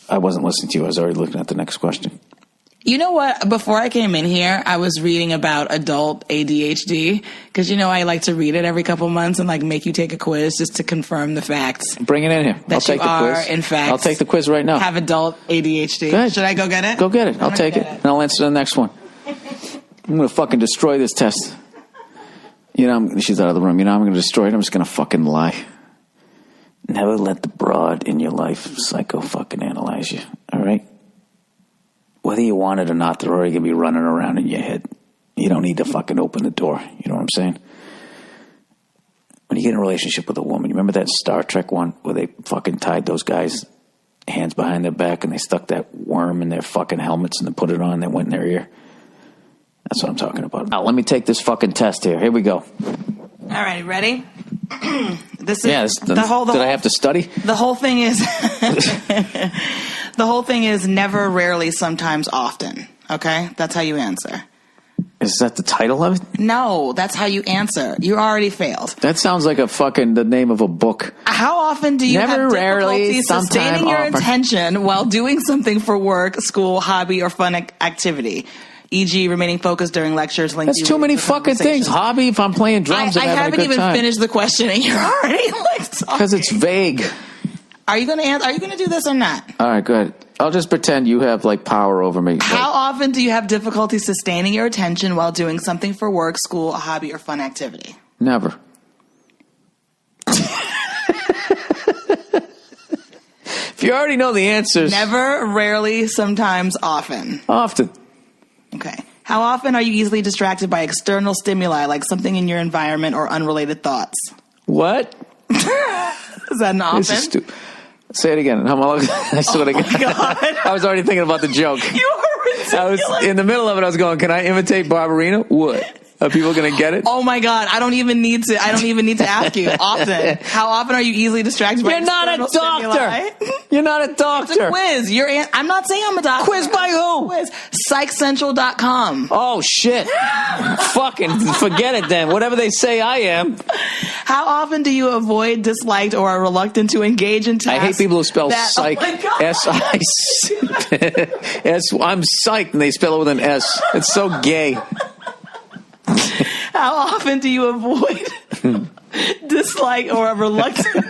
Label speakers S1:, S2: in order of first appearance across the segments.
S1: I wasn't listening to you. I was already looking at the next question.
S2: You know what? Before I came in here, I was reading about adult ADHD because, I like to read it every couple months and make you take a quiz just to confirm the facts.
S1: Bring it in here. I'll take the quiz.
S2: In fact,
S1: I'll take the quiz right now.
S2: Have adult ADHD.
S1: Go ahead.
S2: Should I go get it?
S1: Go get it. I'll take it. And I'll answer the next one. I'm going to fucking destroy this test. She's out of the room. I'm going to destroy it. I'm just going to fucking lie. Never let the broad in your life psycho fucking analyze you. All right? Whether you want it or not, they're already going to be running around in your head. You don't need to fucking open the door. You know what I'm saying? When you get in a relationship with a woman, you remember that Star Trek one where they fucking tied those guys' hands behind their back and they stuck that worm in their fucking helmets and they put it on and they went in their ear? That's what I'm talking about. Now, let me take this fucking test here. Here we go.
S2: All right, ready? This is
S1: did I have to study?
S2: The whole thing is the whole thing is never, rarely, sometimes, often. Okay? That's how you answer.
S1: Is that the title of it?
S2: No, that's how you answer. You already failed.
S1: That sounds like the name of a book.
S2: How often do you have difficulty sustaining your attention while doing something for work, school, hobby, or fun activity? E.g., remaining focused during lectures.
S1: That's too many fucking things. Hobby, if I'm playing drums and having a good time. I haven't even
S2: finished the question and you're already talking.
S1: Because it's vague.
S2: Are you going to do this or not?
S1: All right, good. I'll just pretend you have power over me.
S2: How often do you have difficulty sustaining your attention while doing something for work, school, a hobby, or fun activity?
S1: Never. If you already know the answers.
S2: Never, rarely, sometimes, often.
S1: Often.
S2: Okay. How often are you easily distracted by external stimuli, like something in your environment or unrelated thoughts?
S1: What?
S2: Is that an often?
S1: This is Say it again. I swear to God. I was already thinking about the joke.
S2: You were ridiculous.
S1: I was in the middle of it. I was going, can I imitate Barbarina? What? Are people going to get it?
S2: Oh my God. I don't even need to ask you. Often. How often are you easily distracted by external stimuli?
S1: You're not a doctor.
S2: It's a quiz. I'm not saying I'm a doctor.
S1: Quiz by who?
S2: Quiz. PsychCentral.com.
S1: Oh, shit. Fucking forget it then. Whatever they say I am.
S2: How often do you avoid, disliked, or are reluctant to engage in tasks?
S1: I hate people who spell psych.
S2: Oh my God.
S1: S-I-S. I'm psyched and they spell it with an S. It's so gay.
S2: How often do you avoid, dislike, or are reluctant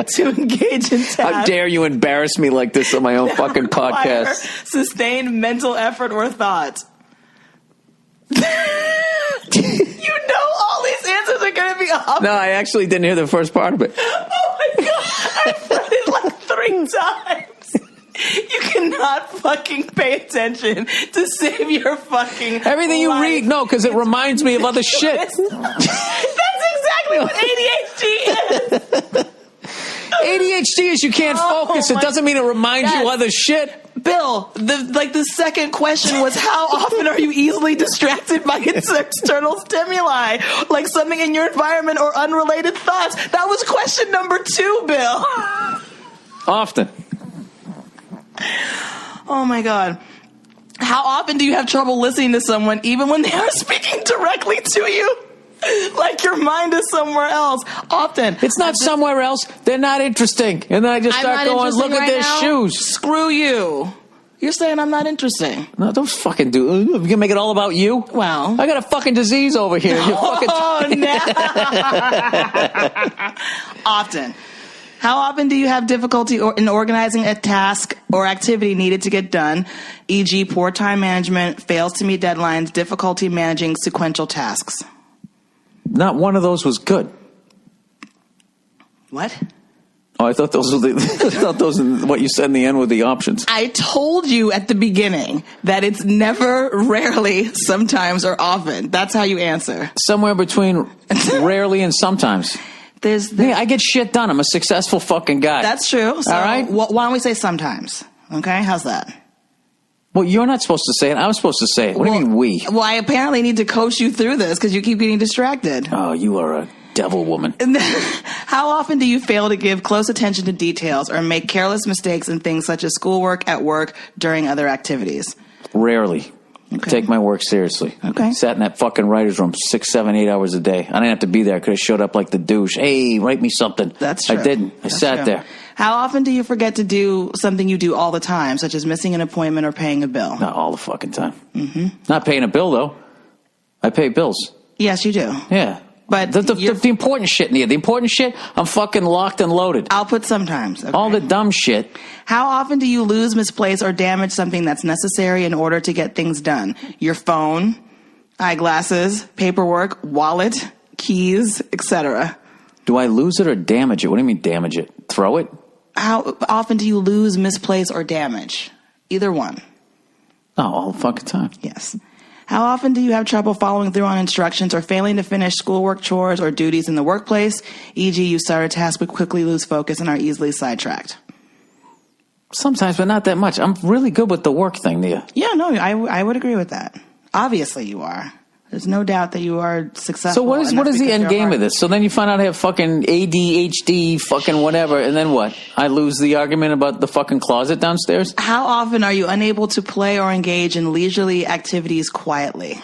S2: to engage in tasks?
S1: How dare you embarrass me like this on my own fucking podcast?
S2: Sustained mental effort or thought. All these answers are going to be off.
S1: No, I actually didn't hear the first part of it.
S2: Oh my God. I've read it 3 times. You cannot fucking pay attention to save your fucking
S1: everything you read. No, because it reminds me of other shit.
S2: That's exactly what ADHD is.
S1: ADHD is you can't focus. It doesn't mean it reminds you of other shit.
S2: Bill, the second question was how often are you easily distracted by external stimuli, like something in your environment or unrelated thoughts? That was question number 2, Bill.
S1: Often.
S2: Oh my God. How often do you have trouble listening to someone even when they are speaking directly to you? Like your mind is somewhere else. Often.
S1: It's not somewhere else. They're not interesting. And then I just start going, look at their shoes.
S2: Screw you. You're saying I'm not interesting.
S1: No, don't fucking do it. You can make it all about you?
S2: Well.
S1: I got a fucking disease over here.
S2: No. Often. How often do you have difficulty in organizing a task or activity needed to get done, e.g. poor time management, fails to meet deadlines, difficulty managing sequential tasks?
S1: Not one of those was good.
S2: What?
S1: Oh, I thought those were what you said in the end were the options.
S2: I told you at the beginning that it's never, rarely, sometimes, or often. That's how you answer.
S1: Somewhere between rarely and sometimes. I get shit done. I'm a successful fucking guy.
S2: That's true. So,
S1: all right?
S2: Why don't we say sometimes? Okay? How's that?
S1: Well, you're not supposed to say it. I was supposed to say it. What do you mean we?
S2: Well, I apparently need to coach you through this because you keep getting distracted.
S1: Oh, you are a devil woman.
S2: How often do you fail to give close attention to details or make careless mistakes in things such as schoolwork, at work, during other activities?
S1: Rarely. Okay. Take my work seriously.
S2: Okay.
S1: Sat in that fucking writer's room 6, 7, 8 hours a day. I didn't have to be there. I could have showed up like the douche. Hey, write me something.
S2: That's true.
S1: I didn't. I sat there.
S2: How often do you forget to do something you do all the time, such as missing an appointment or paying a bill?
S1: Not all the fucking time. Mm-hmm. Not paying a bill, though. I pay bills.
S2: Yes, you do.
S1: Yeah.
S2: But
S1: the important shit, Nia. The important shit, I'm fucking locked and loaded.
S2: I'll put sometimes. Okay.
S1: All the dumb shit.
S2: How often do you lose, misplace, or damage something that's necessary in order to get things done? Your phone, eyeglasses, paperwork, wallet, keys, etc.
S1: Do I lose it or damage it? What do you mean damage it? Throw it?
S2: How often do you lose, misplace, or damage? Either one.
S1: Oh, all the fucking time.
S2: Yes. How often do you have trouble following through on instructions or failing to finish schoolwork, chores, or duties in the workplace? E.g., you start a task but quickly lose focus and are easily sidetracked.
S1: Sometimes, but not that much. I'm really good with the work thing, Nia.
S2: Yeah, no, I would agree with that. Obviously you are. There's no doubt that you are successful.
S1: So what is the end game of this? So then you find out I have fucking ADHD, fucking whatever, and then what? I lose the argument about the fucking closet downstairs?
S2: How often are you unable to play or engage in leisurely activities quietly?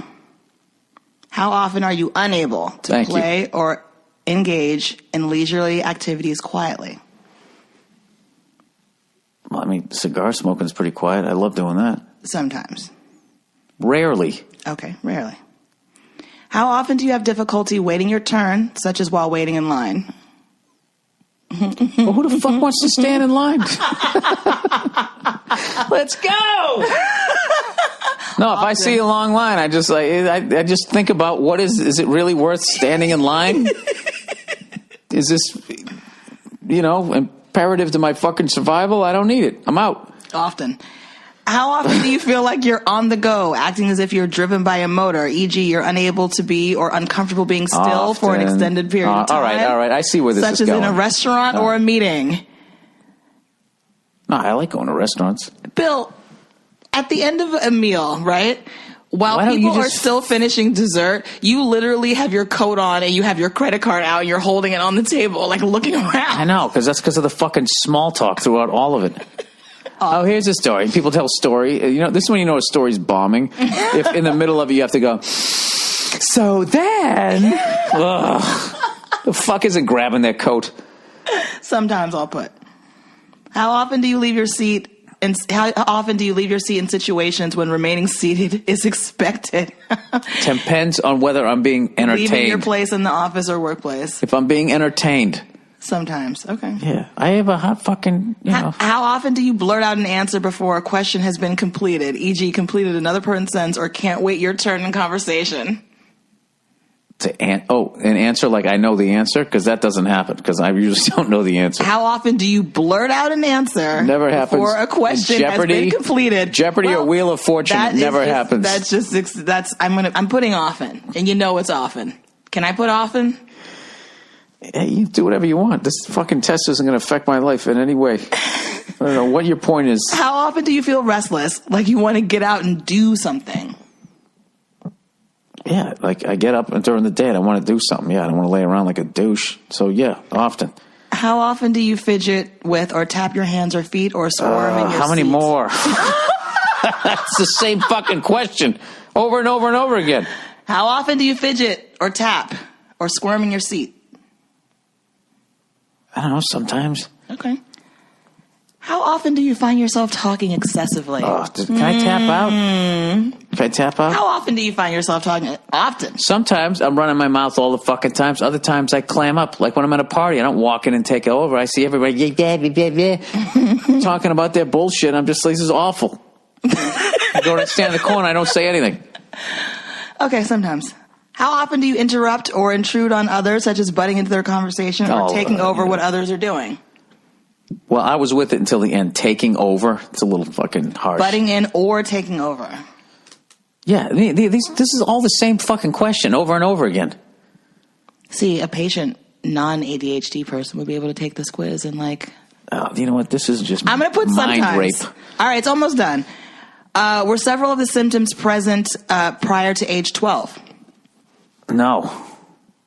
S2: How often are you unable to play or engage in leisurely activities quietly?
S1: Well, I mean, cigar smoking is pretty quiet. I love doing that.
S2: Sometimes.
S1: Rarely.
S2: Okay, rarely. How often do you have difficulty waiting your turn, such as while waiting in line?
S1: Well, who the fuck wants to stand in line? Let's go! No, if I see a long line, I just think about is it really worth standing in line? Is this, imperative to my fucking survival? I don't need it. I'm out.
S2: Often. How often do you feel like you're on the go, acting as if you're driven by a motor, e.g. you're unable to be or uncomfortable being still for an extended period of time?
S1: All right. I see where this is going.
S2: Such as in a restaurant or a meeting.
S1: No, I like going to restaurants.
S2: Bill, at the end of a meal, right? While people are still finishing dessert, you literally have your coat on and you have your credit card out and you're holding it on the table, like looking around.
S1: I know, because of the fucking small talk throughout all of it. Oh, here's a story. People tell a story. This is when you know a story's bombing. If in the middle of it you have to go, so then, the fuck isn't grabbing their coat?
S2: Sometimes I'll put. How often do you leave your seat? And how often do you leave your seat in situations when remaining seated is expected?
S1: Depends on whether I'm being entertained.
S2: Leaving your place in the office or workplace.
S1: If I'm being entertained.
S2: Sometimes. Okay.
S1: Yeah. I have a hot fucking,
S2: How often do you blurt out an answer before a question has been completed, e.g. completed another person's sentence or can't wait your turn in conversation?
S1: An answer like I know the answer? Because that doesn't happen, because I usually don't know the answer.
S2: How often do you blurt out an answer
S1: never happens
S2: before a question has been completed?
S1: Jeopardy or Wheel of Fortune, it never happens.
S2: I'm putting often, and you know it's often. Can I put often?
S1: Hey, you do whatever you want. This fucking test isn't going to affect my life in any way. I don't know what your point is.
S2: How often do you feel restless, like you want to get out and do something?
S1: Yeah, like I get up during the day and I want to do something. Yeah, I don't want to lay around like a douche. So yeah, often.
S2: How often do you fidget with or tap your hands or feet or squirm in your
S1: How many
S2: seat?
S1: more? That's the same fucking question over and over and over again.
S2: How often do you fidget or tap or squirm in your seat?
S1: I don't know, sometimes.
S2: Okay. How often do you find yourself talking excessively?
S1: Can I tap out? Can I tap out?
S2: How often do you find yourself talking? Often.
S1: Sometimes I'm running my mouth all the fucking times. Other times I clam up. Like when I'm at a party, I don't walk in and take over. I see everybody talking about their bullshit. I'm just like, this is awful. I go and stand in the corner. I don't say anything.
S2: Okay, sometimes. How often do you interrupt or intrude on others, such as butting into their conversation or taking over what others are doing?
S1: Well, I was with it until the end. Taking over, it's a little fucking harsh.
S2: Butting in or taking over.
S1: Yeah, this is all the same fucking question over and over again.
S2: See, a patient, non-ADHD person would be able to take this quiz and
S1: you know what? This is just
S2: I'm going to put
S1: mind
S2: sometimes.
S1: rape.
S2: All right, it's almost done. Were several of the symptoms present prior to age 12?
S1: No.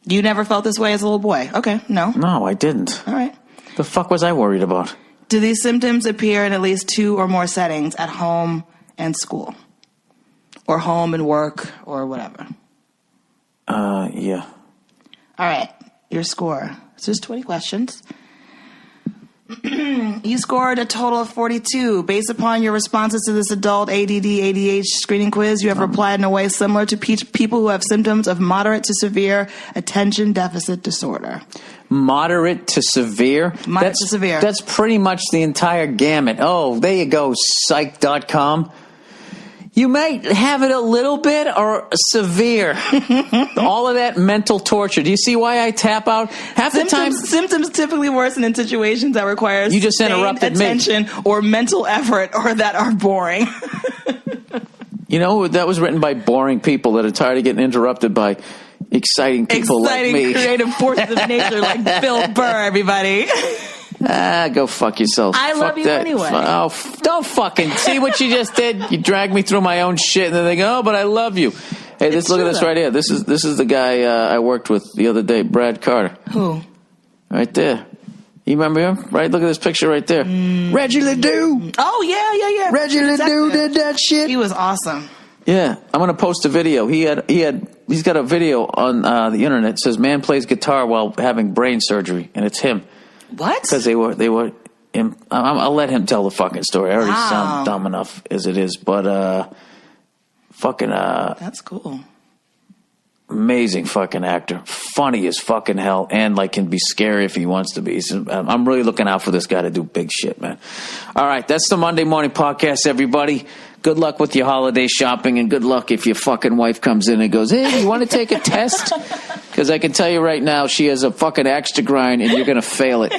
S2: You never felt this way as a little boy? Okay, no.
S1: No, I didn't.
S2: All right.
S1: The fuck was I worried about?
S2: Do these symptoms appear in at least 2 or more settings at home and school? Or home and work or whatever?
S1: Yeah.
S2: All right, your score. So there's 20 questions. You scored a total of 42. Based upon your responses to this adult ADD, ADHD screening quiz, you have replied in a way similar to people who have symptoms of moderate to severe attention deficit disorder.
S1: Moderate to severe?
S2: Moderate to severe.
S1: That's pretty much the entire gamut. Oh, there you go, psych.com. You might have it a little bit or severe. All of that mental torture. Do you see why I tap out?
S2: Symptoms typically worsen in situations that require
S1: you just interrupted
S2: attention or mental effort or that are boring.
S1: You know, that was written by boring people that are tired of getting interrupted by exciting people like me.
S2: Creative forces of nature like Bill Burr, everybody.
S1: Go fuck yourself.
S2: I love you anyway.
S1: Don't fucking see what you just did. You dragged me through my own shit, and then they go, "Oh, but I love you." Hey, look at this right here. This is the guy I worked with the other day, Brad Carter.
S2: Who?
S1: Right there. You remember him? Right? Look at this picture right there. Reggie Ledoux.
S2: Oh yeah.
S1: Reggie Ledoux did that shit.
S2: He was awesome.
S1: Yeah, I'm gonna post a video. He's got a video on the internet. It says man plays guitar while having brain surgery, and it's him.
S2: What?
S1: Because they were. I'll let him tell the fucking story. I already sound dumb enough as it is, but
S2: that's cool.
S1: Amazing fucking actor, funny as fucking hell, and like can be scary if he wants to be. So, I'm really looking out for this guy to do big shit, man. All right, that's the Monday Morning Podcast, everybody. Good luck with your holiday shopping, and good luck if your fucking wife comes in and goes, "Hey, you want to take a test?" Because I can tell you right now, she has a fucking axe to grind, and you're gonna fail it.